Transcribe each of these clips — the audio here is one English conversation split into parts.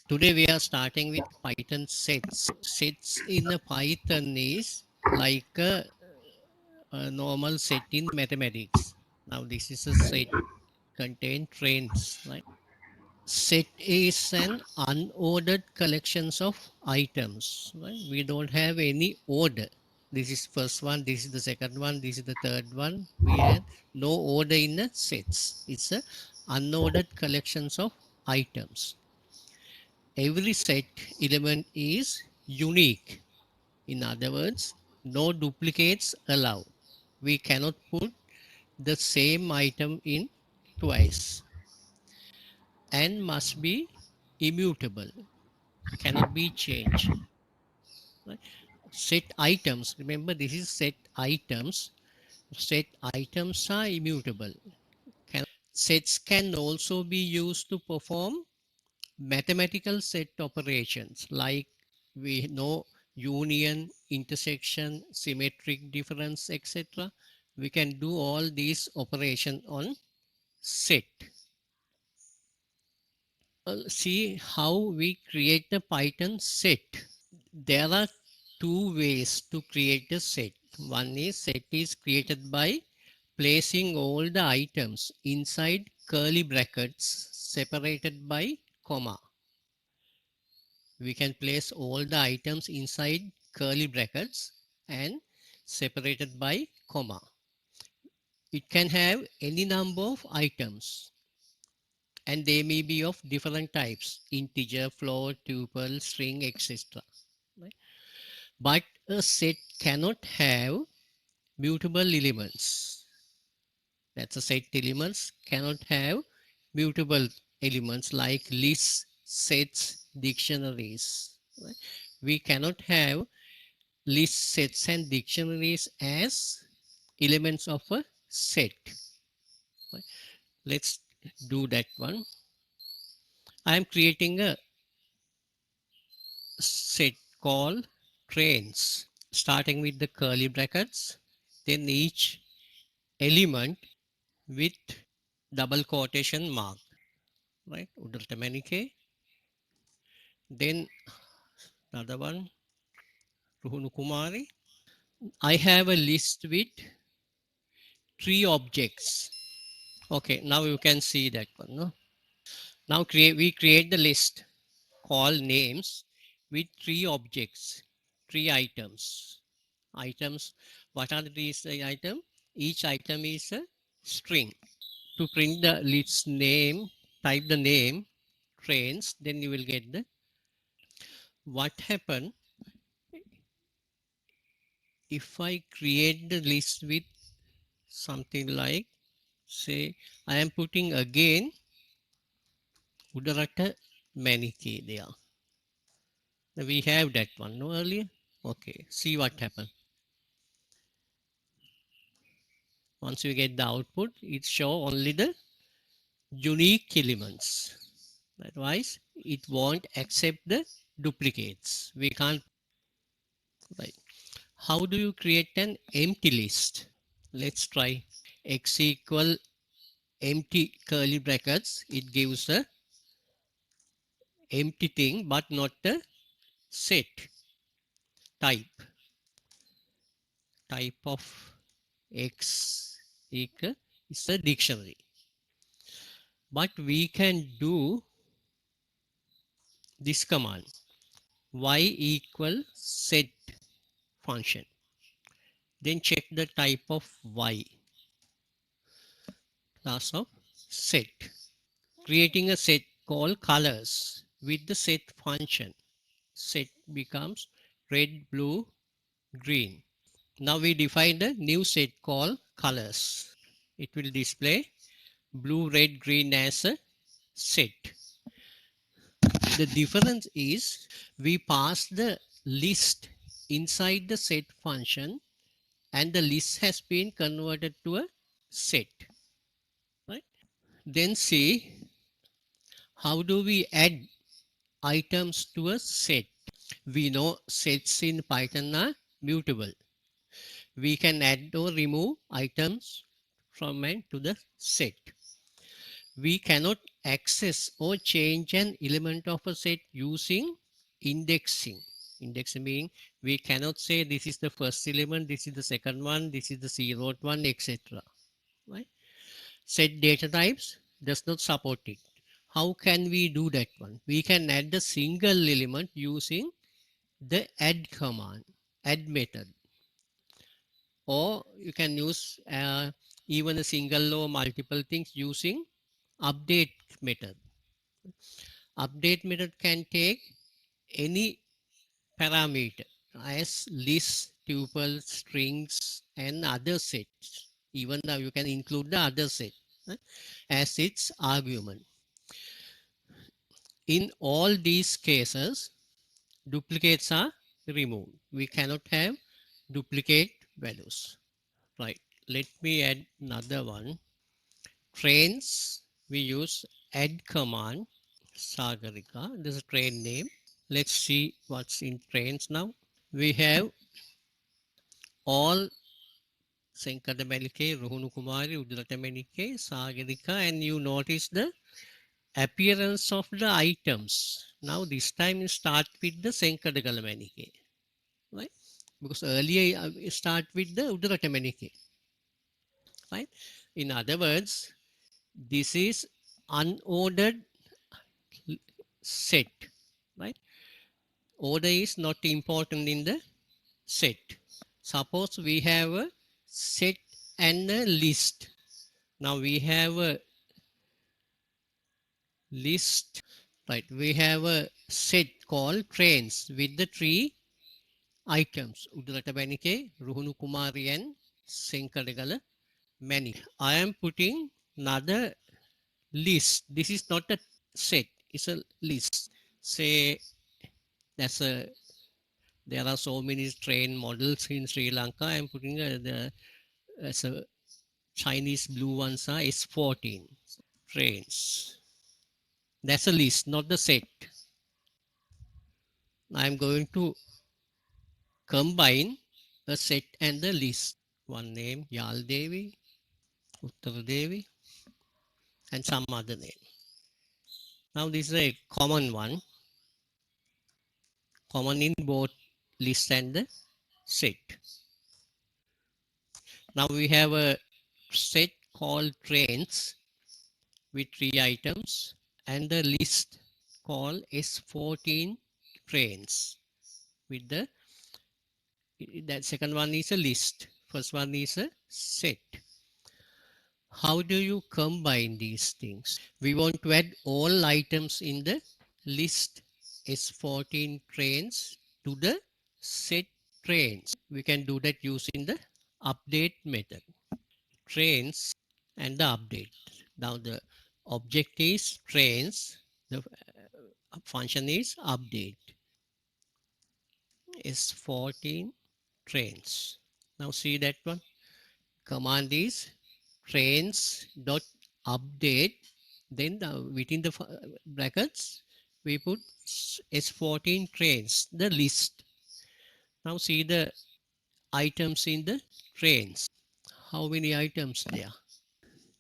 Today we are starting with Python sets. Sets in a Python is like a normal set in mathematics. Now this is a set contain trains, right? Set is an unordered collections of items, right? We don't have any order. This is first one, this is the second one, this is the third one. We have no order in the sets. It's a unordered collections of items. Every set element is unique. In other words, no duplicates allowed. We cannot put the same item in twice and must be immutable, cannot be changed. Right? Set items, remember this is set items. Set items are immutable. Sets can also be used to perform mathematical set operations like we know union, intersection, symmetric difference, etc. We can do all these operations on set. See how we create a Python set. There are two ways to create a set. One is set is created by placing all the items inside curly brackets separated by comma. We can place all the items inside curly brackets and separated by comma. It can have any number of items and they may be of different types, integer, float, tuple, string, etc. Right? But a set cannot have mutable elements. That's a set elements cannot have mutable elements like lists, sets, dictionaries. Right? We cannot have lists, sets, and dictionaries as elements of a set. Right? Let's do that one. I am creating a set called trains, starting with the curly brackets, then each element with double quotation mark, right? Udartamanike. Then another one, Ruhunu Kumari. I have a list with three objects. Okay, now you can see that one. No? Now we create the list called names with three objects, three items. Items, what are these items? Each item is a string. To print the list name, type the name trains, then you will get the what happened if I create the list with something like say I am putting again Udarata Maniki there. We have that one no earlier. Okay, see what happened. Once you get the output, it show only the unique elements. Otherwise, it won't accept the duplicates. We can't. Right. How do you create an empty list? Let's try x equal empty curly brackets. It gives a empty thing, but not a set type. Type of x equal is a dictionary. But we can do this command y equal set function. Then check the type of y, class of set. Creating a set called colors with the set function. Set becomes red, blue, green. Now we define a new set called colors. It will display blue, red, green as a set. The difference is we pass the list inside the set function and the list has been converted to a set. Right? Then see how do we add items to a set. We know sets in Python are mutable. We can add or remove items from and to the set. we cannot access or change an element of a set using indexing. Indexing meaning we cannot say this is the first element, this is the second one, this is the zeroth one, etc. Right? Set data types does not support it. How can we do that one? We can add a single element using the add command, add method, or you can use even a single or multiple things using update method. Update method can take any parameter as list, tuple, strings, and other sets. Even now you can include the other set as its argument. In all these cases, duplicates are removed. We cannot have duplicate values. Right. Let me add another one. Trains, we use add command, Sagarika. This is a train name. Let's see what's in trains now. We have all Senkadamelike, Rohunu Kumari, Udratamelike, Sagarika, and you notice the appearance of the items. Now this time you start with the Senkadagalamanike, right? Because earlier you start with the Udratamelike, right? In other words, this is unordered set, right? Order is not important in the set. Suppose we have a set and a list. Now we have a list, right? We have a set called trains with the three items, Udalata Benike, Ruhunu Kumari and Senkadagala Mani. I am putting another list. This is not a set, it's a list. Say that's a there are so many train models in Sri Lanka. I'm putting the as a Chinese blue ones are S14 trains. That's a list, not the set. I'm going to combine a set and the list. One name, Yal Devi, Uttar Devi, and some other name. Now this is a common one, common in both list and the set. Now we have a set called trains with three items and the list called S14 trains with the that second one is a list, first one is a set. How do you combine these things? We want to add all items in the list S14 trains to the set trains. We can do that using the update method. Trains and the update. Now the object is trains, the function is update. S14 trains. Now see that one. Command is trains dot update. Then within the brackets we put S14 trains, the list. Now see the items in the trains. How many items there?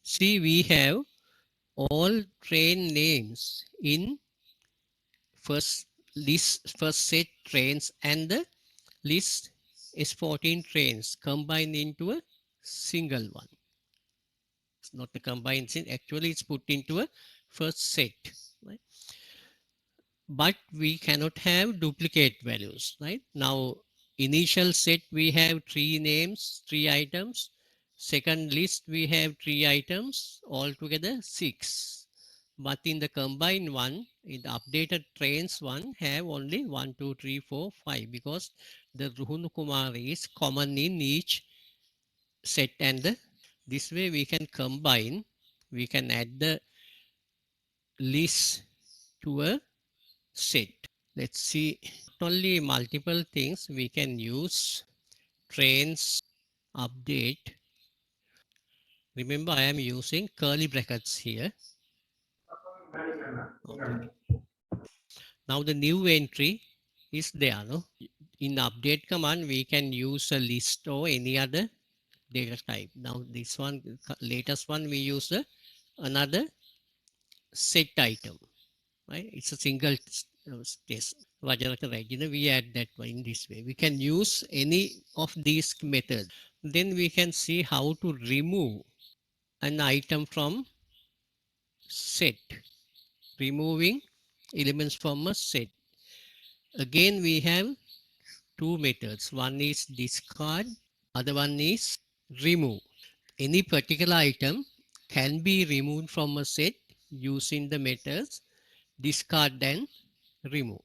See, we have all train names in first list, first set trains, and the list is 14 trains combined into a single one. It's not a combined set, actually it's put into a first set, right? But we cannot have duplicate values, right? Now initial set we have three names, three items. Second list we have three items, altogether six. But in the combined one, in the updated trains one, have only 1, 2, 3, 4, 5 because the Ruhunu Kumari is common in each set, and this way we can combine, we can add the list to a set. Let's see, not only multiple things we can use trains update. Remember, I am using curly brackets here. Okay. Now the new entry is there. No? In update command, we can use a list or any other data type. Now this one, latest one, we use another set item, right? It's a single test. Rajaraka right. We add that one in this way. We can use any of these methods. Then we can see how to remove an item from set. Removing elements from a set. Again, we have two methods. One is discard, other one is remove. Any particular item can be removed from a set using the methods discard and remove.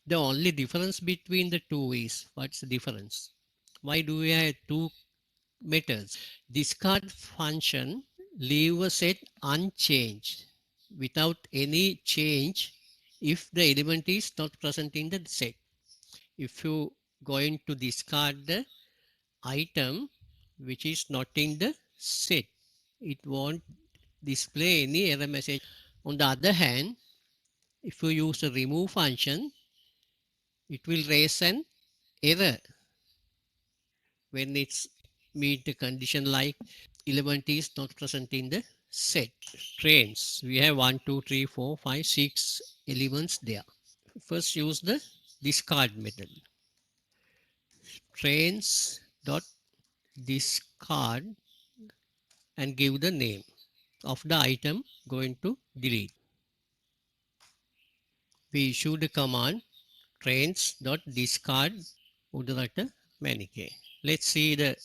The only difference between the two is what's the difference? Why do we have two methods? Discard function leave a set unchanged without any change if the element is not present in the set. If you going to discard the item which is not in the set, it won't display any error message. On the other hand, if you use the remove function, it will raise an error when it's meet the condition like element is not present in the set. Trains, we have 1, 2, 3, 4, 5, 6 elements there. First use the discard method. Trains dot discard and give the name of the item going to delete. We issue the command trains.discard Udalata Manike. Let's see the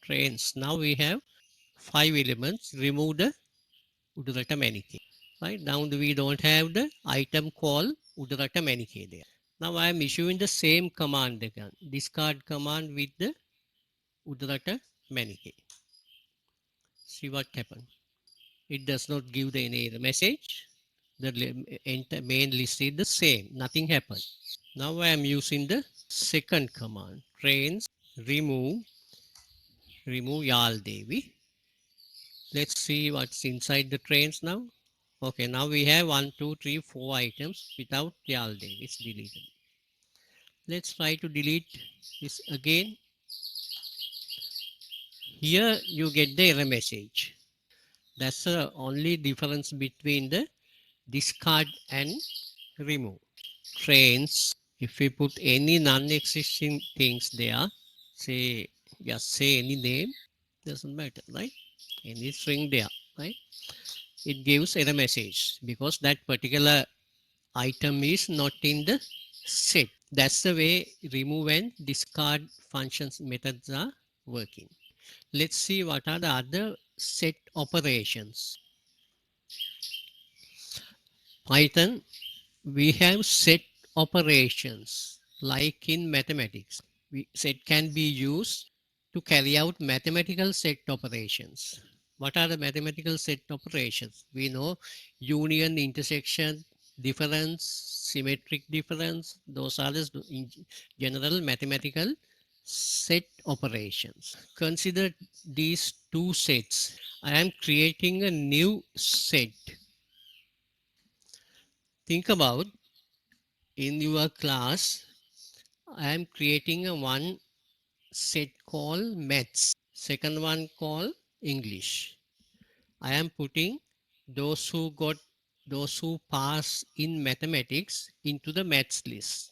trains. Now we have 5 elements. Remove the Udalata Manike. Right now we don't have the item called Udalata Manike there. Now I am issuing the same command again. Discard command with the Udalata Manike. See what happens. It does not give the any error message. The main list is the same. Nothing happened. Now I am using the second command. Trains remove Yal Devi. Let's see what's inside the trains now. Okay, now we have 1, 2, 3, 4 items without Yal Devi. It's deleted. Let's try to delete this again. Here you get the error message. That's the only difference between the discard and remove. Trains, if we put any non-existing things there, say, just say any name, doesn't matter, right? Any string there, right? It gives error message because that particular item is not in the set. That's the way remove and discard functions methods are working. Let's see what are the other set operations. Python, we have set operations like in mathematics. Set can be used to carry out mathematical set operations. What are the mathematical set operations? We know union, intersection, difference, symmetric difference. Those are the in general mathematical set operations. Consider these two sets. I am creating a new set. Think about in your class, I am creating a one set called maths, second one called English. I am putting those who pass in mathematics into the maths list,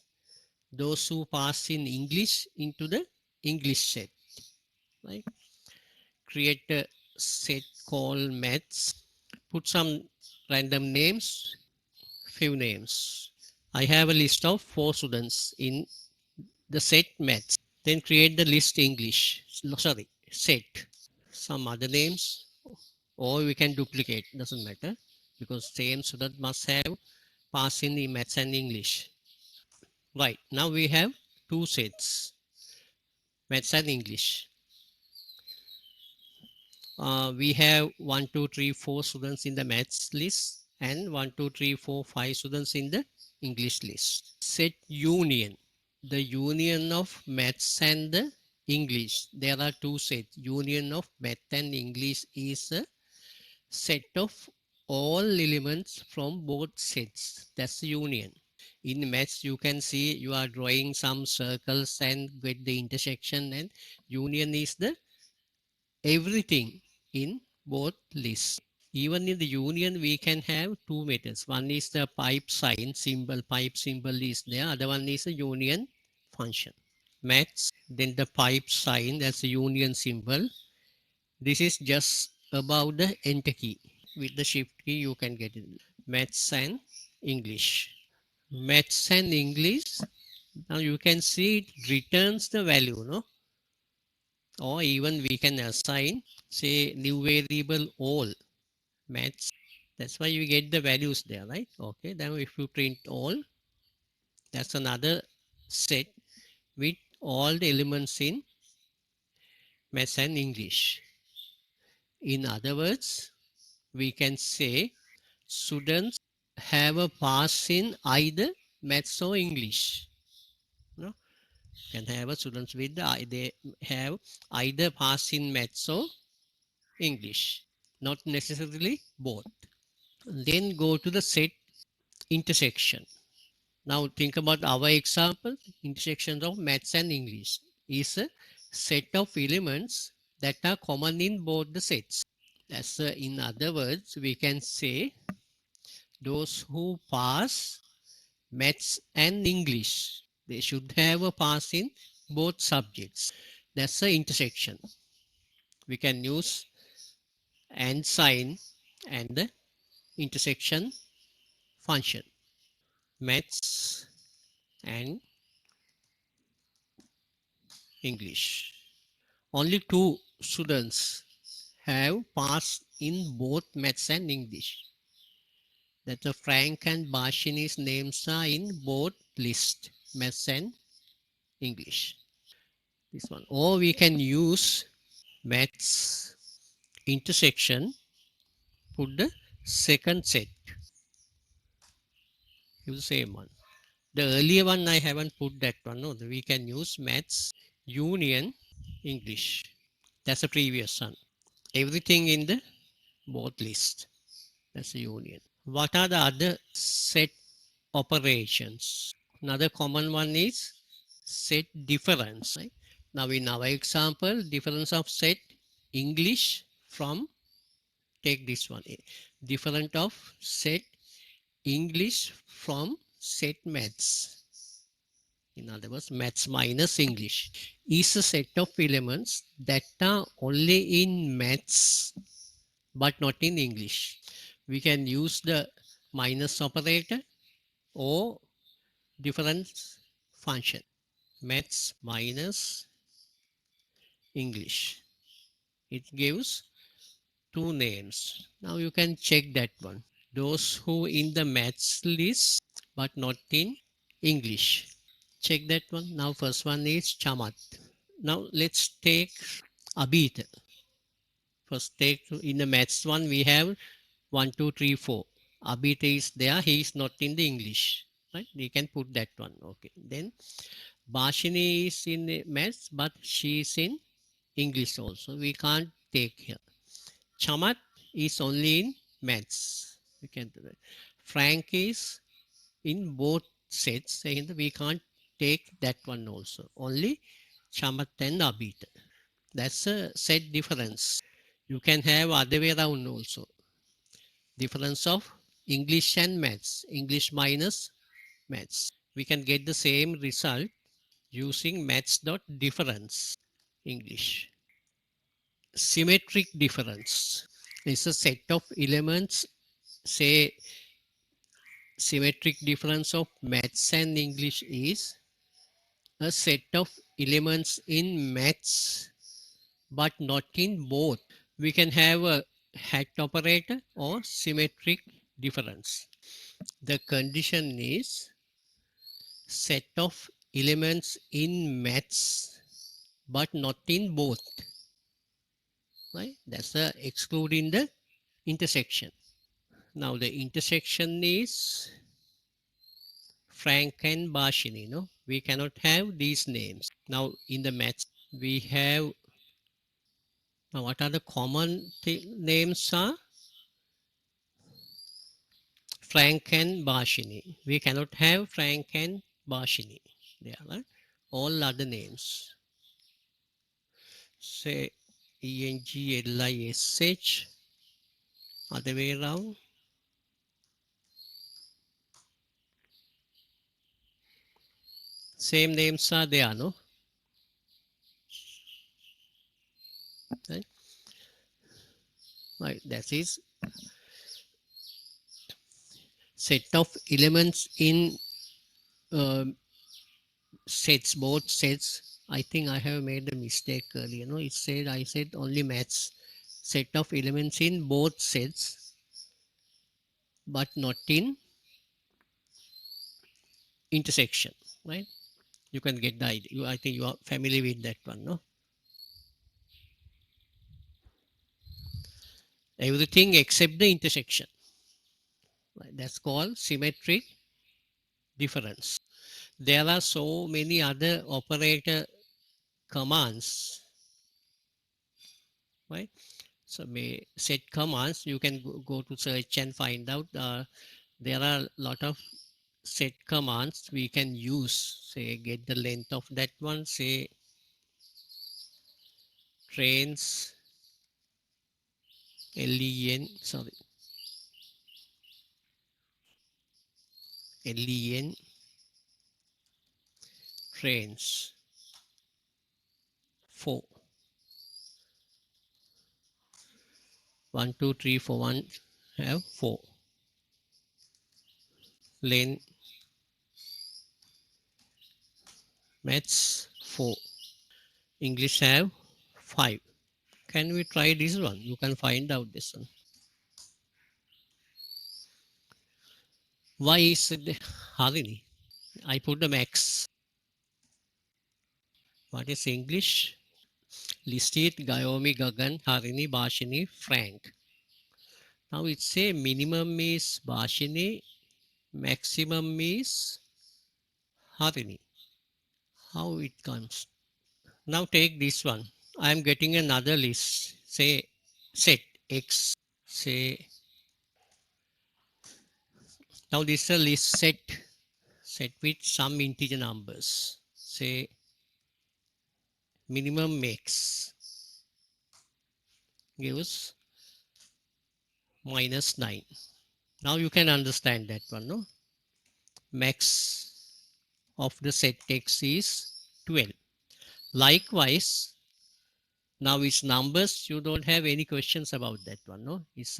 those who pass in English into the English set. Right? Create a set called maths, put some random names, few names. I have a list of 4 students in the set maths. Then create the list English. Sorry, set. Some other names, or we can duplicate, doesn't matter, because same student must have pass in the maths and English. Right, now we have 2 sets, maths and English. We have 1, 2, 3, 4 students in the maths list and 1, 2, 3, 4, 5 students in the English list. Set union, the union of maths and the English. There are 2 sets. Union of math and English is a set of all elements from both sets. That's the union. In maths, you can see you are drawing some circles and get the intersection, and union is the everything in both lists. Even in the union, we can have two methods. One is the pipe sign symbol, pipe symbol is there. Other one is a union function. Maths, then the pipe sign, that's a union symbol. This is just about the enter key. With the shift key, you can get it. Maths and English. Maths and English. Now you can see it returns the value, no? Or even we can assign, say, new variable all maths. That's why you get the values there, right? Okay, then if you print all, that's another set with all the elements in maths and English. In other words, we can say students have a pass in either maths or English. No? Can have a students with they have either pass in maths or English, not necessarily both. Then go to the set intersection. Now think about our example. Intersections of maths and English is a set of elements that are common in both the sets. That's in other words, we can say those who pass maths and English, they should have a pass in both subjects. That's the intersection. We can use and sign and the intersection function. Maths and English. Only two students have passed in both maths and English. That the Frank and Bashini's names are in both list, maths and English. This one. Or we can use maths intersection, put the second set. Use the same one. The earlier one I haven't put that one. No, we can use maths union English. That's the previous one. Everything in the both list. That's the union. What are the other set operations? Another common one is set difference. Right? Now in our example, difference of set English from, take this one, different of set English from set maths. In other words, maths minus English is a set of elements that are only in maths but not in English. We can use the minus operator or difference function. Maths minus English. It gives two names. Now you can check that one. Those who in the maths list but not in English. Check that one. Now first one is Chamat. Now let's take Abit. First take in the maths one we have 1, 2, 3, 4. Abit is there. He is not in the English. Right? We can put that one. Okay. Then Bashini is in maths but she is in English also. We can't take here. Chamat is only in maths. We can do that. Frank is in both sets. And we can't take that one also. Only Chamat and Abit. That's a set difference. You can have other way around also. Difference of English and maths. English minus maths. We can get the same result using maths dot difference English. Symmetric difference is a set of elements, say symmetric difference of maths and English is a set of elements in maths but not in both. We can have a hat operator or symmetric difference. The condition is set of elements in maths but not in both. Right? That's the excluding the intersection. Now the intersection is Frank and Bashini. No, we cannot have these names. Now in the maths we have, now what are the common names are Frank and Bashini. We cannot have Frank and Bashini. They are right? All other names. Say English Other way around. Same names are there, no? Right? Right. That is set of elements in sets, both sets. I think I have made a mistake earlier. No, it said I said only maths. Set of elements in both sets, but not in intersection. Right? You can get the idea. I think you are familiar with that one, no? Everything except the intersection. Right? That's called symmetric difference. There are so many other operator commands, right? So may set commands, you can go to search and find out. There are a lot of set commands we can use. Say get the length of that one. Say trains len, sorry, len trains 4, 1 2 3 4 1 have 4, len maths 4, English have 5. Can we try this one? You can find out this one. Why is it Harini? I put the max. What is English? Listed Gayomi, Gagan, Harini, Bashini, Frank. Now it's a minimum is Bashini, maximum is Harini. How it comes? Now take this one. I am getting another list. Say set X. Say now this is a list set with some integer numbers. Say minimum max gives -9. Now you can understand that one, no? Max of the set X is 12. Likewise, now it's numbers. You don't have any questions about that one, no? It's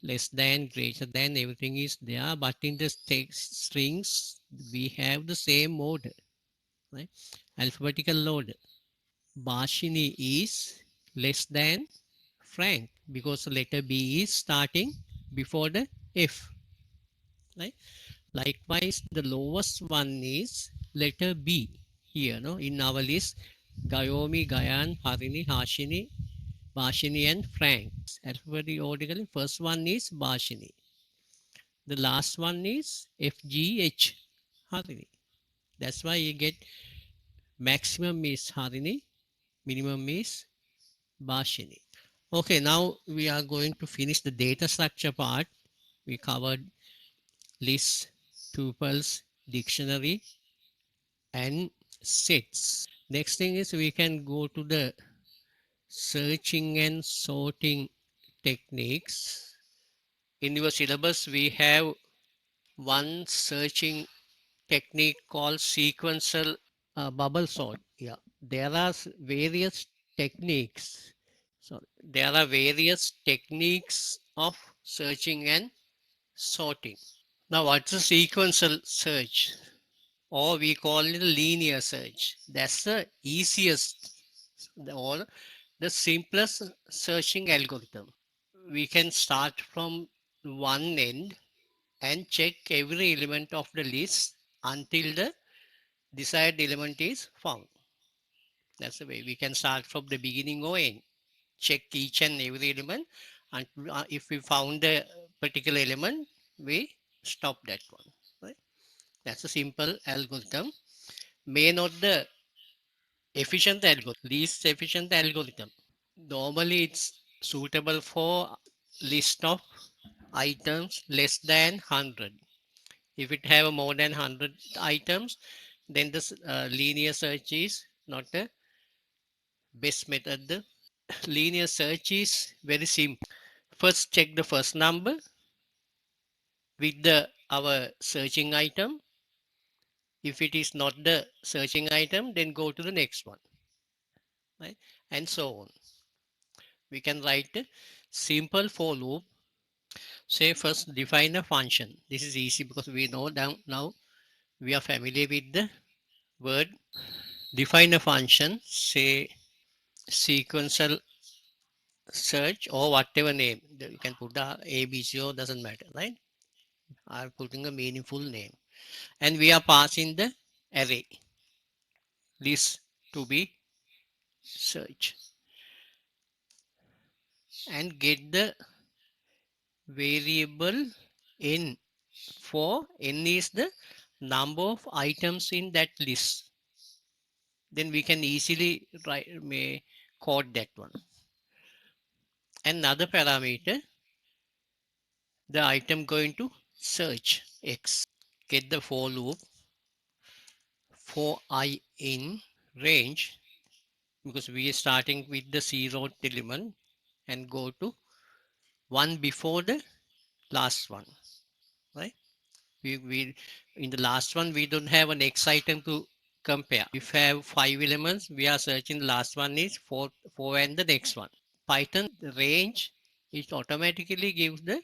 less than, greater than, everything is there. But in the text strings, we have the same order, right? Alphabetical order. Bashini is less than Frank because the letter B is starting before the F, right? Likewise, the lowest one is letter B here, no? In our list, Gayomi, Gayan, Harini, Hashini, Bashini, and Frank. Alphabetically, first one is Bashini. The last one is FGH, Harini. That's why you get maximum is Harini, minimum is Bashini. Okay, now we are going to finish the data structure part. We covered list, tuples, dictionary, and sets. Next thing is we can go to the searching and sorting techniques. In your syllabus, we have one searching technique called sequential bubble sort. Yeah, there are various techniques. So there are various techniques of searching and sorting. Now, what's a sequential search? Or we call it a linear search. That's the easiest or the simplest searching algorithm. We can start from one end and check every element of the list until the desired element is found. That's the way we can start from the beginning or end. Check each and every element, and if we found a particular element, we stop that one. Right? That's a simple algorithm. May not the efficient algorithm, least efficient algorithm. Normally, it's suitable for list of items less than 100. If it have more than 100 items, then this linear search is not the best method. The linear search is very simple. first check the first number with our searching item. If it is not the searching item, then go to the next one, right? And so on. We can write a simple for loop. Say first define a function. This is easy because we know now we are familiar with the word. Define a function, say sequential search or whatever name. You can put the ABC or doesn't matter, right? Are putting a meaningful name. And we are passing the array list to be search and get the variable n, for n is the number of items in that list. Then we can easily may code that one. Another parameter, the item going to search x. Get the for loop for I in range, because we are starting with the 0th element and go to 1 before the last one, right? We in the last one we don't have an x item to compare. If we have 5 elements, we are searching the last one is 4 and the next one. Python range, it automatically gives the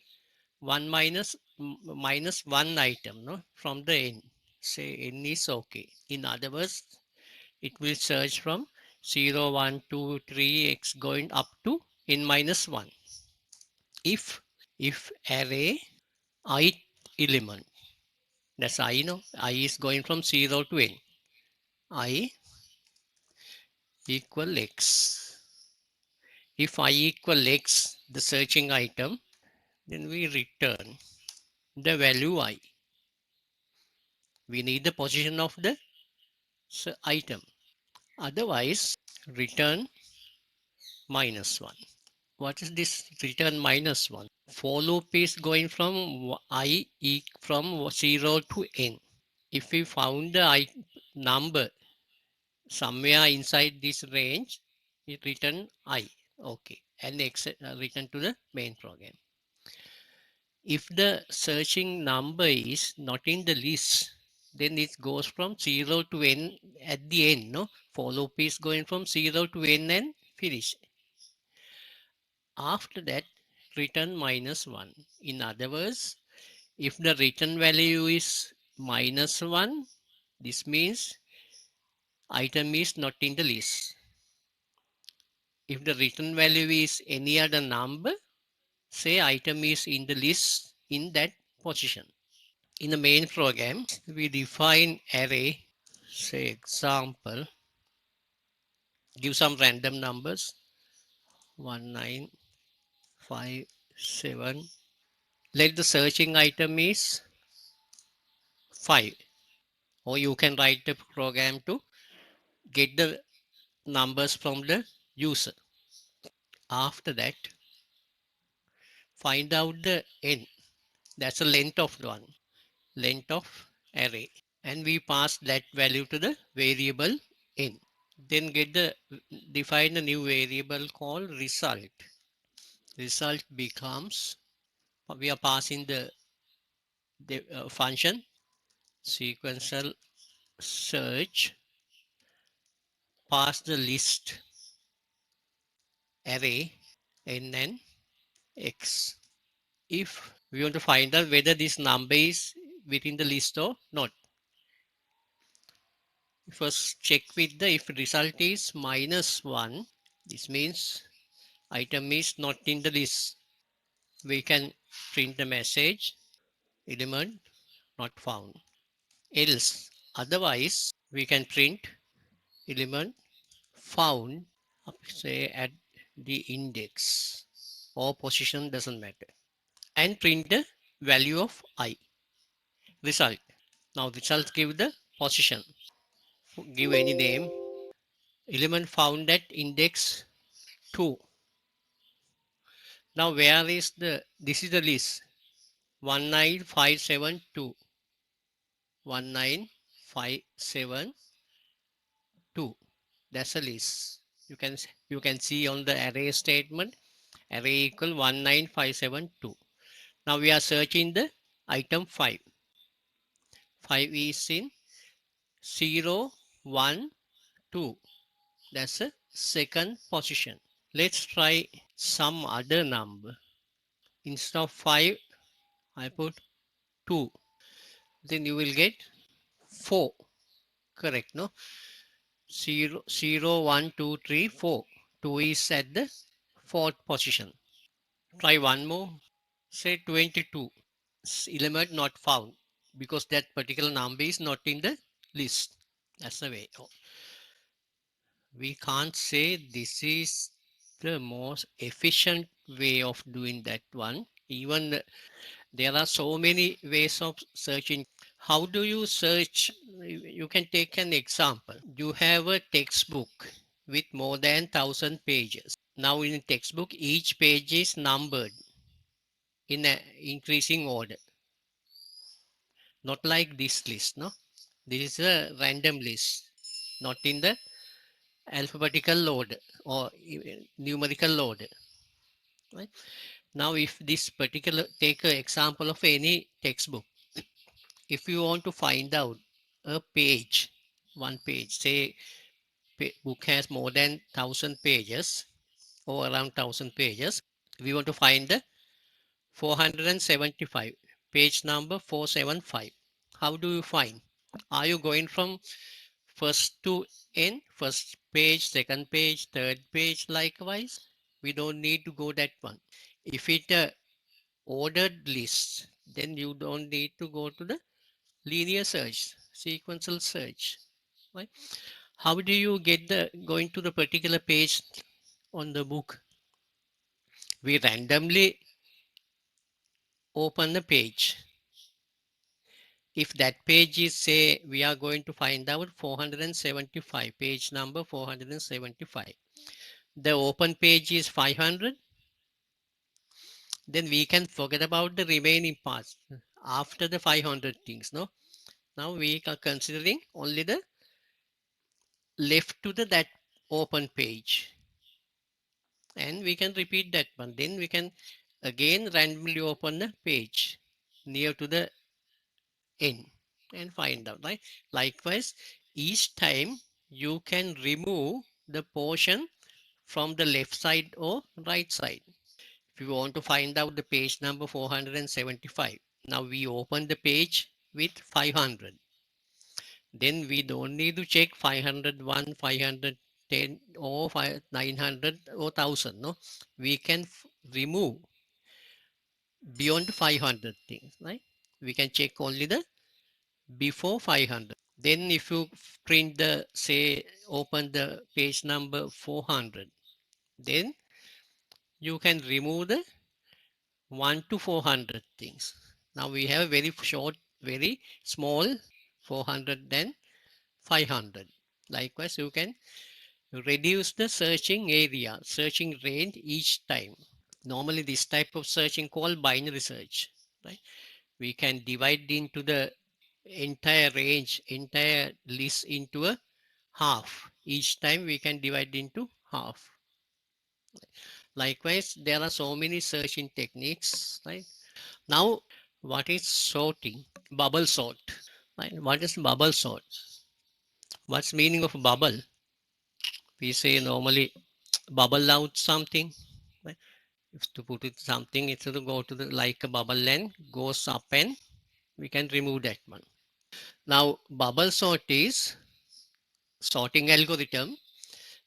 1 minus 1 item, no, from the n. Say n is okay. In other words, it will search from 0, 1, 2, 3, x going up to n minus 1. If array ith element, that's I, know I is going from 0 to n, I equal x. If I equal x, the searching item, then we return the value I. We need the position of the item. Otherwise, return -1. What is this return -1? For loop is going from from 0 to n. If we found the number somewhere inside this range, it return I. Okay, and return to the main program. If the searching number is not in the list, then it goes from 0 to n at the end. No, for loop is going from 0 to n and finish. After that, return -1. In other words, if the return value is -1, this means item is not in the list. If the return value is any other number, say item is in the list in that position. In the main program, we define array, say example, give some random numbers, 1957. Let the searching item is 5. Or you can write the program to get the numbers from the user. After that, find out the n. That's the length of one, length of array. And we pass that value to the variable n. Then define a new variable called result. Result becomes, we are passing the function sequential search, pass the list array n and x. If we want to find out whether this number is within the list or not, first check with the if result is -1, this means item is not in the list. We can print the message element not found. Else, otherwise, we can print element found, say at the index or position, doesn't matter, and print the value of I result. Now result give the position, give any name, element found at index 2. Now where is this is the list 19572, 19572. That's a list. You can see on the array statement array equal 19572. Now we are searching the item 5. 5 is in 0, 1, 2. That's the second position. Let's try some other number. Instead of 5, I put 2. Then you will get 4. Correct, no? 0, 0, 1, 2, 3, 4. 2 is at the fourth position. Try one more. Say 22. Element not found because that particular number is not in the list. That's the way. We can't say this is the most efficient way of doing that one. Even there are so many ways of searching. How do you search? You can take an example. You have a textbook with more than 1,000 pages. Now in a textbook, each page is numbered in an increasing order. Not like this list, no? This is a random list, not in the alphabetical order or numerical order. Right? Now, if this particular, take an example of any textbook. If you want to find out a page, one page, say book has more than 1,000 pages or around 1,000 pages, we want to find the 475, page number 475. How do you find? Are you going from first to end, first page, second page, third page, likewise? We don't need to go that one. If it ordered list, then you don't need to go to the linear search, sequential search. Right? How do you get the going to the particular page on the book? We randomly open the page. If that page is, say, we are going to find out 475, page number 475. The open page is 500. Then we can forget about the remaining parts after the 500 things. No, now we are considering only the left to the that open page, and we can repeat that one. Then we can again randomly open the page near to the end and find out, right? Likewise, each time you can remove the portion from the left side or right side. If you want to find out the page number 475, now we open the page with 500. Then we don't need to check 501, 510 or 900 or 1000. No, we can remove beyond 500 things, right? We can check only the before 500. Then if you print the, say, open the page number 400, then you can remove the 1 to 400 things. Now we have a very short, very small 400 then 500. Likewise, you can reduce the searching area, searching range each time. Normally this type of searching called binary search, right? We can divide into the entire range, entire list into a half. Each time we can divide into half. Likewise, there are so many searching techniques, right? Now, what is sorting? Bubble sort, right? What is bubble sort? What's meaning of bubble? We say normally bubble out something, right? If to put it something, it's to go to the like a bubble and goes up and we can remove that one. Now, bubble sort is sorting algorithm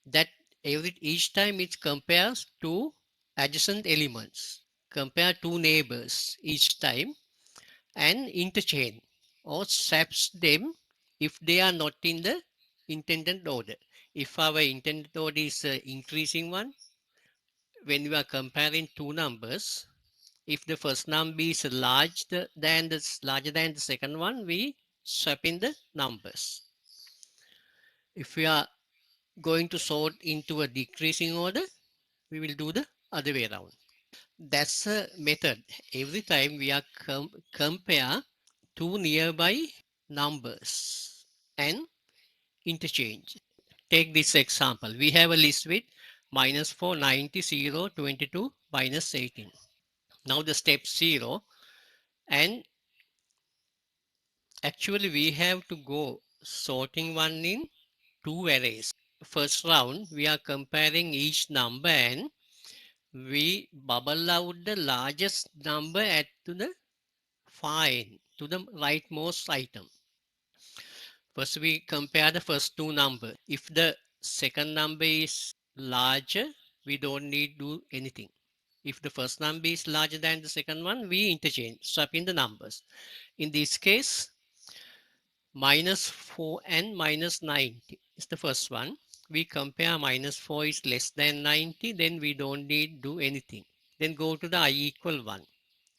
that each time it compares two adjacent elements, compare two neighbors each time and interchange or swaps them if they are not in the intended order. If our intended order is increasing one, when we are comparing two numbers, if the first number is larger than the second one, we swap in the numbers. If we are going to sort into a decreasing order, we will do the other way around. That's a method. Every time we are compare two nearby numbers and interchange. Take this example. We have a list with minus 4, 90, 0, 22, minus 18. Now the step 0, and actually we have to go sorting one in two arrays. First round, we are comparing each number and we bubble out the largest number at to the fine, to the rightmost item. First, we compare the first two numbers. If the second number is larger, we don't need to do anything. If the first number is larger than the second one, we interchange, swap in the numbers. In this case, minus 4 and minus 90 is the first one. We compare minus 4 is less than 90, then we don't need do anything. Then go to the I equal 1.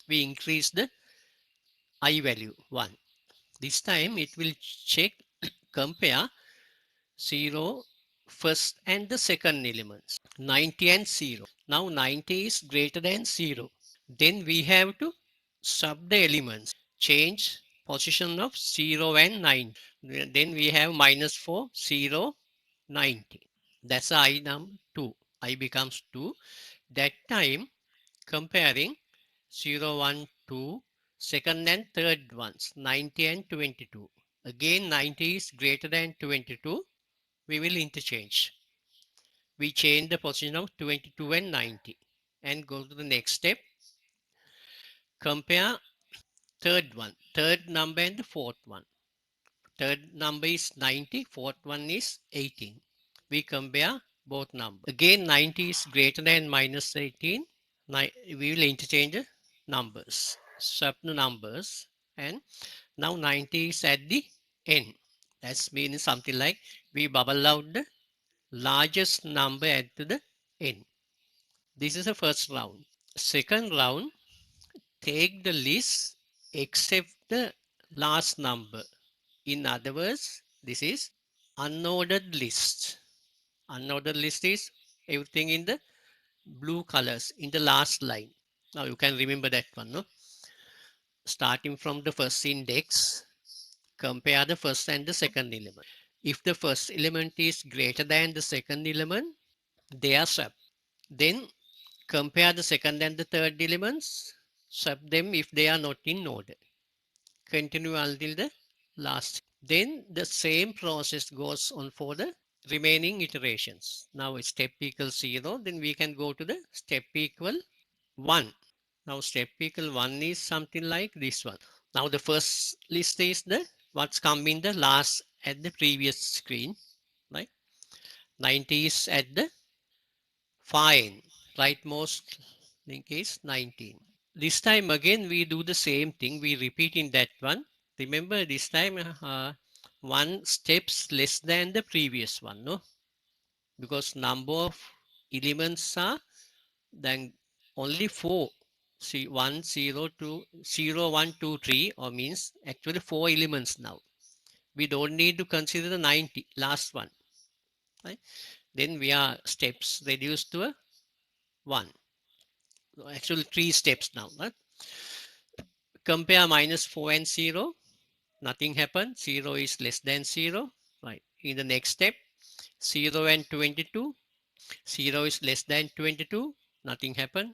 We increase the I value 1. This time it will check, compare 0 first and the second elements, 90 and 0. Now 90 is greater than 0. Then we have to sub the elements, change position of 0 and 9. Then we have minus 4, 0, 90. That's I number 2. I becomes 2. That time comparing 0, 1, 2, second and third ones, 90 and 22. Again 90 is greater than 22. We will interchange. We change the position of 22 and 90 and go to the next step. Compare third number and the fourth one. Third number is 90, fourth one is 18. We compare both numbers. Again 90 is greater than minus 18. We will interchange the numbers. Swap the numbers, and now 90 is at the end. That means something like we bubble out the largest number at the end. This is the first round. Second round, take the list except the last number. In other words, this is unordered list. Unordered list is everything in the blue colors in the last line. Now you can remember that one, no? Starting from the first index, compare the first and the second element. If the first element is greater than the second element, they are swapped. Then compare the second and the third elements, swap them if they are not in order. Continue until the last. Then the same process goes on for the remaining iterations. Now step equals 0, then we can go to the step equal 1. Now step equal 1 is something like this one. Now the first list is the what's come in the last at the previous screen, right? 90 is at the fine, rightmost link is 19. This time again we do the same thing, we repeat in that one. Remember this time one steps less than the previous one, no? Because number of elements are then only 4. See 1, 0, 2, 0, 1, 2, 3, or means actually 4 elements now. We don't need to consider the 90, last one, right? Then we are steps reduced to a 1. Actually 3 steps now, right? Compare minus 4 and 0. Nothing happened. 0 is less than 0. Right. In the next step, 0 and 22. 0 is less than 22. Nothing happened.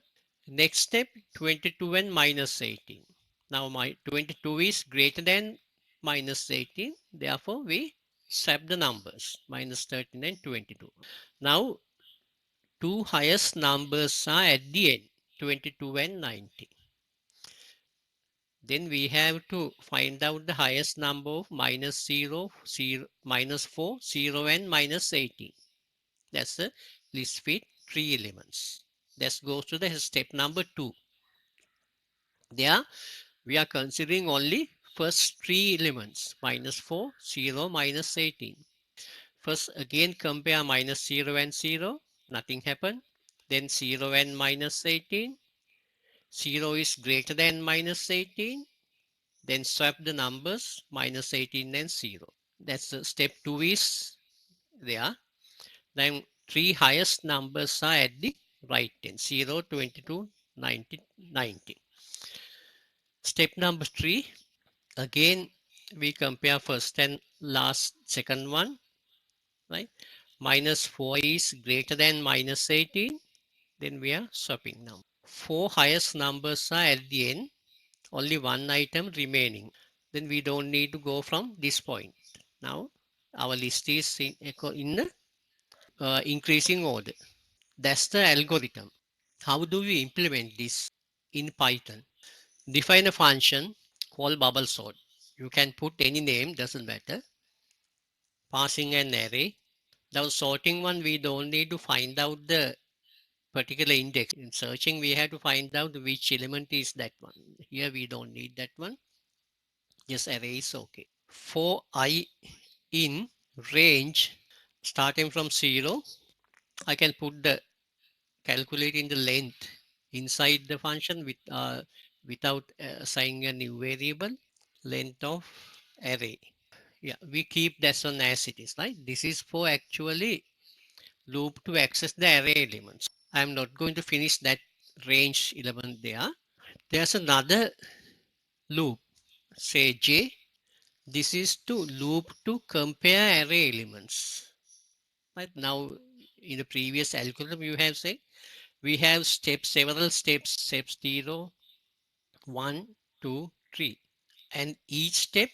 Next step, 22 and minus 18. Now my 22 is greater than minus 18. Therefore, we swap the numbers, minus 13 and 22. Now, two highest numbers are at the end, 22 and 90. Then we have to find out the highest number of minus 0, 0, minus 4, 0 and minus 18. That's the list fit 3 elements. That goes to the step number 2. There we are considering only first 3 elements, minus 4, 0, minus 18. First again compare minus 0 and 0, nothing happened. Then 0 and minus 18, 0 is greater than minus 18. Then swap the numbers, minus 18 and 0. That's step 2 is there. Then 3 highest numbers are at the right end, 0, 22, 90, 90. Step number 3, again we compare first and last second one, right? minus 4 is greater than minus 18, then we are swapping now. 4 highest numbers are at the end, only one item remaining. Then we don't need to go from this point. Now our list is in the increasing order. That's the algorithm. How do you implement this in Python? Define a function called bubble sort. You can put any name, doesn't matter. Passing an array. Now sorting one, we don't need to find out the particular index. In searching, we have to find out which element is that one. Here we don't need that one. Just array is okay. For I in range starting from 0, I can put the calculating the length inside the function without assigning a new variable, length of array. Yeah, we keep that one as it is, right? This is for actually loop to access the array elements. I'm not going to finish that range element there. There's another loop, say j. This is to loop to compare array elements. Right now, in the previous algorithm, you have said we have several steps, steps 0, 1, 2, 3. And each step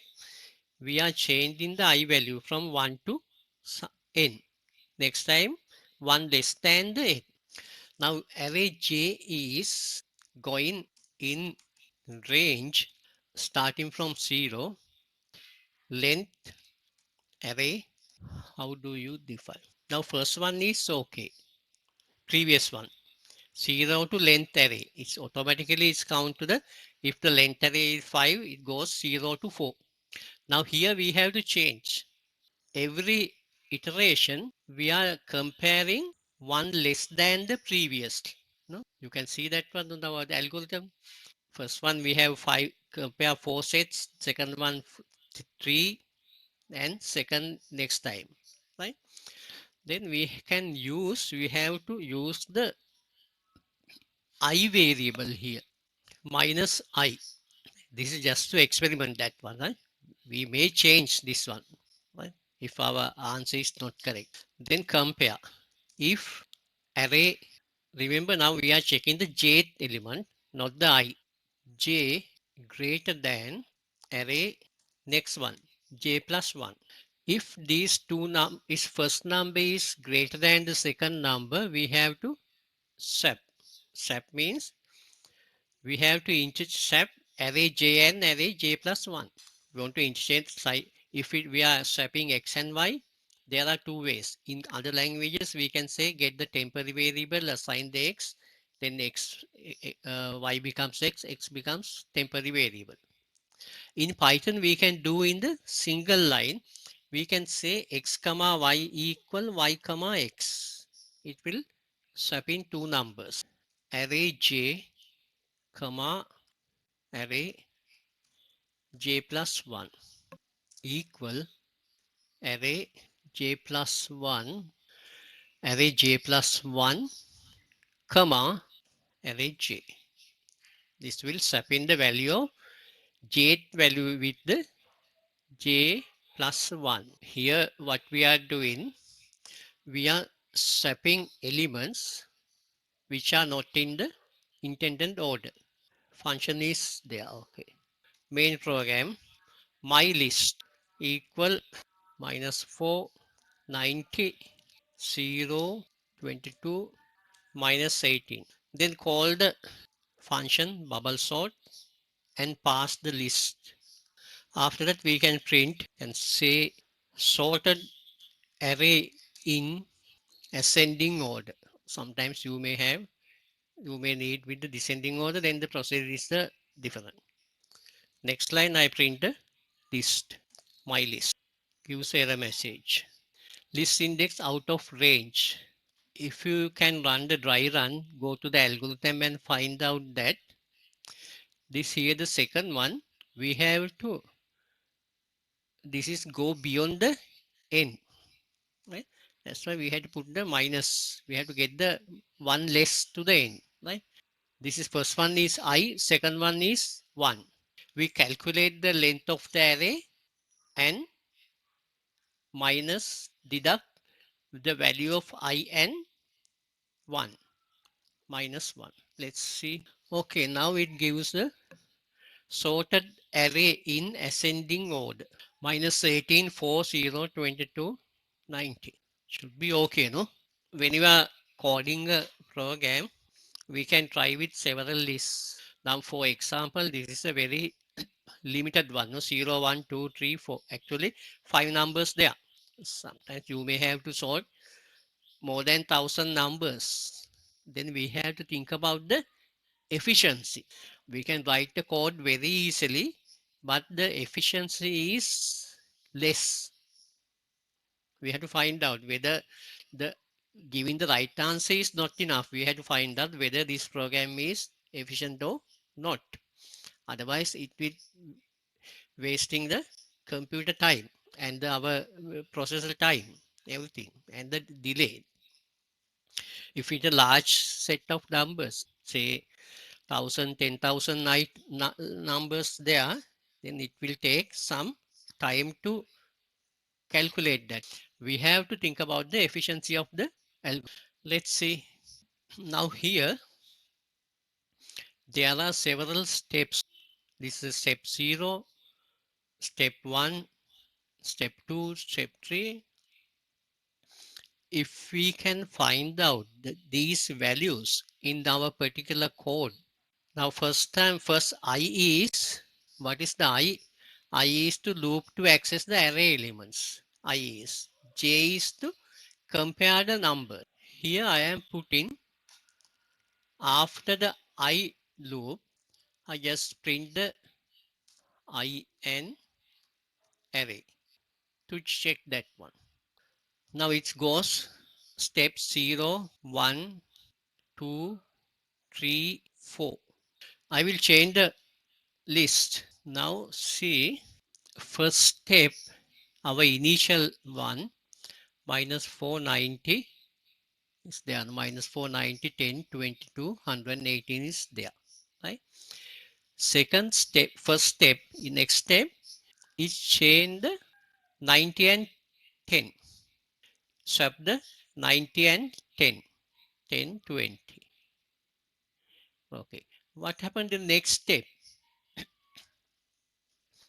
we are changing the I value from 1 to n. Next time 1 less than the n. Now array j is going in range starting from 0, length array. How do you define? Now first one is okay. Previous one 0 to length array. It's automatically it's count to the, if the length array is 5, it goes 0 to 4. Now here we have to change. Every iteration we are comparing one less than the previous. No, you can see that one on our algorithm. First one we have 5, compare 4 sets. Second one 3, and second next time, right? Then we have to use the I variable here, minus I. This is just to experiment that one, right? We may change this one, right? If our answer is not correct. Then compare. If array, remember now we are checking the jth element, not the I. J greater than array next one, j plus 1. If these two is first number is greater than the second number, we have to swap. Swap means we have to intercept array j and array j plus 1. We want to interchange if we are swapping x and y, there are two ways. In other languages, we can say get the temporary variable, assign the x, then y becomes x becomes temporary variable. In Python, we can do in the single line. We can say x comma y equal y comma x. It will swap in two numbers. Array j comma array j plus 1 equal array j plus 1, array j plus 1 comma array j. This will swap in the value of jth value with the j plus 1. Here what we are doing, we are swapping elements which are not in the intended order. Function is there. Okay. Main program, my list equal minus 4, 90, 0, 22, minus 18. Then call the function bubble sort and pass the list. After that we can print and say sorted array in ascending order. Sometimes you may need with the descending order, then the procedure is the different. Next line I print the list, my list, gives error message. List index out of range. If you can run the dry run, go to the algorithm and find out that this here, the second one, we have to, this is go beyond the n, right? That's why we had to put the minus, we have to get the one less to the n, right? This is first one is I, second one is 1. We calculate the length of the array and minus deduct the value of in 1 minus 1. Let's see. Okay, now it gives the sorted array in ascending order. Minus 18, 4, 0, 22, 90. Should be okay, no? When you are coding a program, we can try with several lists. Now, for example, this is a very limited one, no? 0, 1, 2, 3, 4. Actually, 5 numbers there. Sometimes you may have to sort more than 1000 numbers. Then we have to think about the efficiency. We can write the code very easily, but the efficiency is less. We have to find out whether the giving the right answer is not enough. We have to find out whether this program is efficient or not. Otherwise, it will wasting the computer time and our processor time, everything, and the delay. If it's a large set of numbers, say 1000, 10,000 numbers there, then it will take some time to calculate that. We have to think about the efficiency of the algorithm. Let's see. Now here, there are several steps. This is step 0, step 1, step 2, step 3. If we can find out these values in our particular code. Now first I is, what is the I? I is to loop to access the array elements. I is. J is to compare the number. Here I am putting after the I loop, I just print the in array to check that one. Now it goes step 0, 1, 2, 3, 4. I will change the list. Now see, first step, our initial one, minus 490 is there. Minus 490, 10, 22, 118 is there. Right? Second step, first step, next step is change the 90 and 10. Swap the 90 and 10, 10, 20. Okay. What happened in the next step?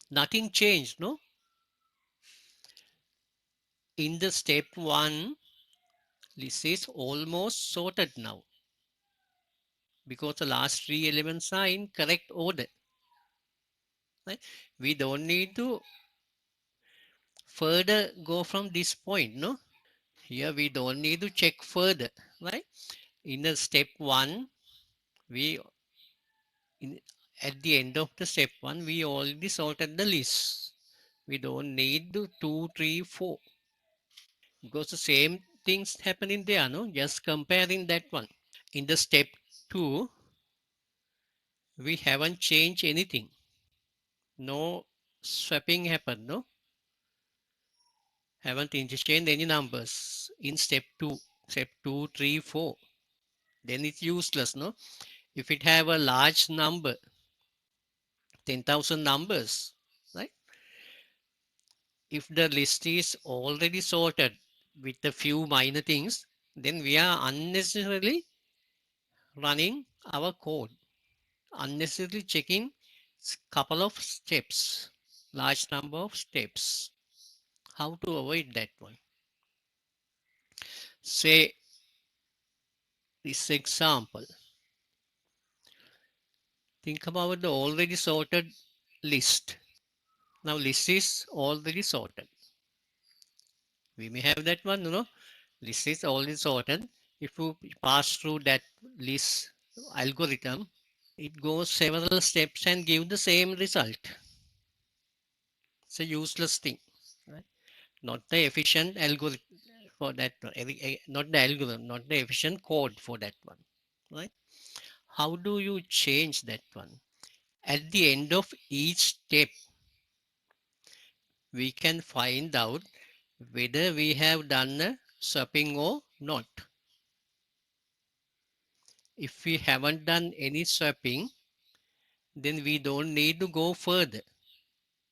Nothing changed, no? In the step 1, this is almost sorted now because the last 3 elements are in correct order. Right? We don't need to further go from this point, no? Here we don't need to check further, right? In the step 1, we at the end of the step 1, we already sorted the list. We don't need to 2, 3, 4 because the same things happen in there, no? Just comparing that one. In the step 2, we haven't changed anything. No swapping happened, no? Haven't interchanged any numbers in step 2, step 2, 3, 4. Then it's useless, no? If it have a large number, 10,000 numbers, right? If the list is already sorted with a few minor things, then we are unnecessarily running our code, unnecessarily checking couple of steps, large number of steps. How to avoid that one? Say this example. Think about the already sorted list. Now list is already sorted. We may have that one, list is already sorted. If you pass through that list algorithm, it goes several steps and give the same result. It's a useless thing, right? Not the efficient algorithm for that one. Not the algorithm, not the efficient code for that one, right? How do you change that one? At the end of each step, we can find out whether we have done a swapping or not. If we haven't done any swapping, then we don't need to go further.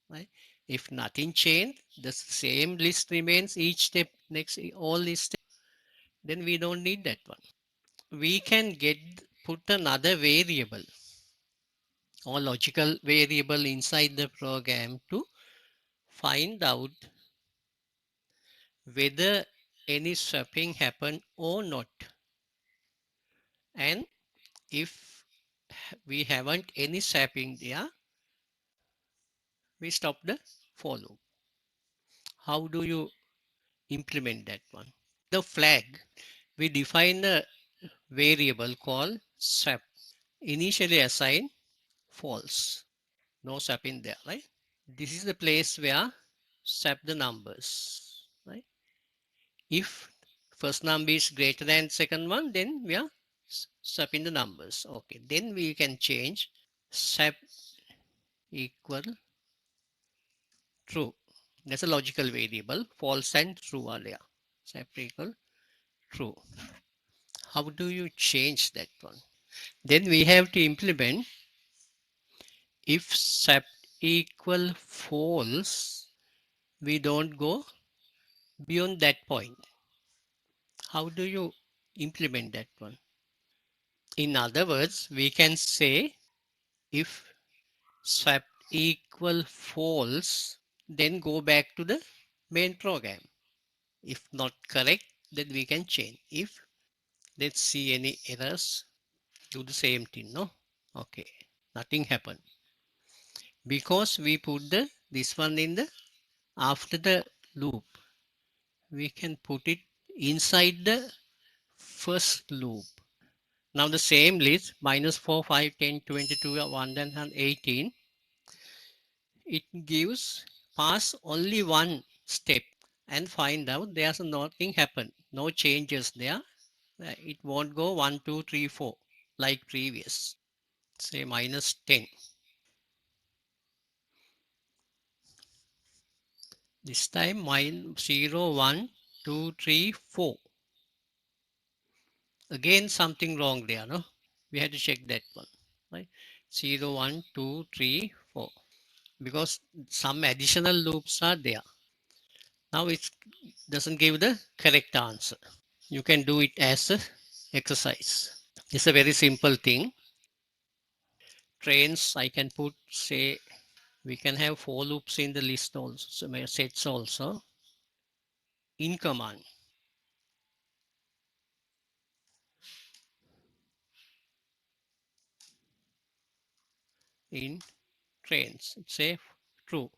Right? If nothing changed, the same list remains each step next all these steps. then we don't need that one. We can put another variable or logical variable inside the program to find out whether any swapping happened or not. And if we haven't any swapping there, we stop the for loop. How do you implement that one? The flag, we define a variable called swap. Initially assigned false. No swap in there, right? This is the place where swap the numbers, right? If first number is greater than second one, then we are swapping the numbers. Okay, then we can change swap equal true. That's a logical variable. False and true are there. Swap equal true. How do you change that one? Then we have to implement if swap equal false, we don't go beyond that point. How do you implement that one? In other words, we can say if swap equal false, then go back to the main program. If not correct, then we can change. If let's see any errors, do the same thing, no? Okay, nothing happened because we put the this one in the after the loop. We can put it inside the first loop. Now the same list minus 4, 5, 10, 22, 118. It gives pass only one step and find out there's nothing happened. No changes there. It won't go 1, 2, 3, 4 like previous. Say minus 10. This time minus 0, 1, 2, 3, 4. Again something wrong there, no? We had to check that one. Right? 0, 1, 2, 3, 4. Because some additional loops are there. Now it doesn't give the correct answer. You can do it as an exercise. It's a very simple thing. Trains, I can put, say, we can have for loops in the list also, so sets also in command. In trains, say true.